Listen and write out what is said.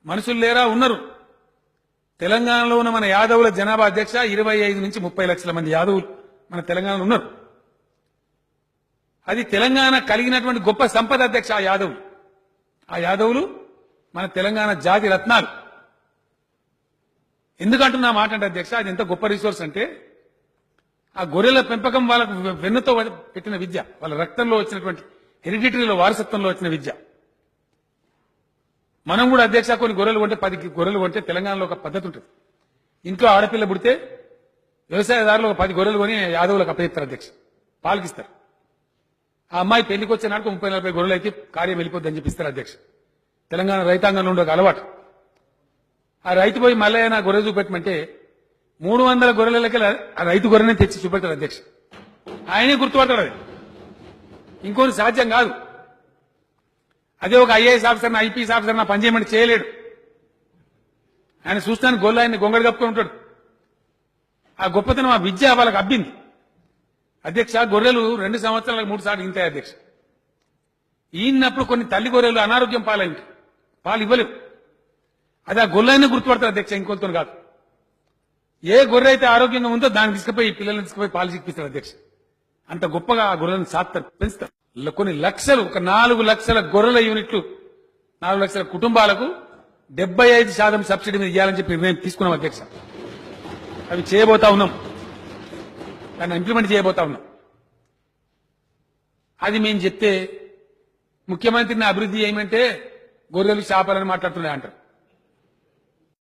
మనుషులు లేరా? ఉన్నారు. తెలంగాణలో ఉన్న మన యాదవుల జనాభా అధ్యక్ష 25 నుంచి 30 లక్షల మంది యాదవులు మన తెలంగాణలో ఉన్నారు. అది తెలంగాణ కలిగినటువంటి గొప్ప సంపద అధ్యక్ష. ఆ యాదవులు మన తెలంగాణ జాతి రత్నాలు. ఎందుకంటున్నా మాట అంటే అధ్యక్ష, అది ఎంత గొప్ప రిసోర్స్ అంటే, ఆ గొర్రెల పెంపకం వాళ్ళకు వెన్నుతో పెట్టిన విద్య, వాళ్ళ రక్తంలో వచ్చినటువంటి హెరిడిటరీలో వారసత్వంలో వచ్చిన విద్య. మనం కూడా అధ్యక్ష కొన్ని గొర్రెలు కొంటే 10 గొర్రెలు కొంటే తెలంగాణలో ఒక పద్ధతి ఉంటుంది. ఇంట్లో ఆడపిల్ల పుడితే వ్యవసాయదారులు ఒక 10 గొర్రెలు కొని యాదవులకు అప్పగిస్తారు అధ్యక్ష, పాలకిస్తారు. ఆ అమ్మాయి పెళ్లికి వచ్చే నాటికి 30-40 గొర్రెలు అయితే కార్యం వెళ్ళిపోద్దని చెప్పిస్తారు అధ్యక్ష. తెలంగాణ రైతాంగంలో ఉండే ఒక అలవాటు. ఆ రైతు పోయి మళ్ళీ నా గొర్రె చూపెట్టమంటే 300 గొర్రెలకి ఆ రైతు గొర్రెనే తెచ్చి చూపెడతారు అధ్యక్ష. ఆయనే గుర్తుపడతాడు. అది ఇంకోటి సాధ్యం కాదు. అదే ఒక ఐఏఎస్ ఆఫీసర్, ఐపీఎస్ ఆఫీసర్ నా పనిచేయమని చేయలేడు. ఆయన చూస్తాను గొల్ల ఆయన్ని గొంగడి కప్పుకొని ఉంటాడు. ఆ గొప్పతనం, ఆ విద్య వాళ్ళకి అబ్బింది అధ్యక్ష. గొర్రెలు 2 సంవత్సరాలకు 3 సార్లు ఇంతాయి అధ్యక్ష. ఈయనప్పుడు కొన్ని తల్లి గొర్రెలు అనారోగ్యం పాలైంది, పాలు ఇవ్వలేవు. అది ఆ గొర్రెనే గుర్తుపడతారు అధ్యక్ష, ఇంకొంత కాదు. ఏ గొర్రె అయితే ఆరోగ్యంగా ఉందో దాన్ని తీసుకుపోయి పిల్లల్ని తీసుకుపోయి పాలు చిక్కిస్తారు అధ్యక్ష. అంత గొప్పగా ఆ గొర్రెలను సాకుతారు, పెంచుతారు. కొన్ని లక్షలు, ఒక 4 లక్షల గొర్రెల యూనిట్లు, 4 లక్షల కుటుంబాలకు 75% సబ్సిడీ మీద ఇవ్వాలని చెప్పి నిర్ణయం తీసుకున్నాం అధ్యక్ష. అవి చేయబోతా ఉన్నాం, దాన్ని ఇంప్లిమెంట్ చేయబోతా ఉన్నాం. అది మేము చెప్తే ముఖ్యమంత్రిని అభివృద్ధి చేయమంటే గొర్రెలు చేపలని మాట్లాడుతున్నాయి అంటారు.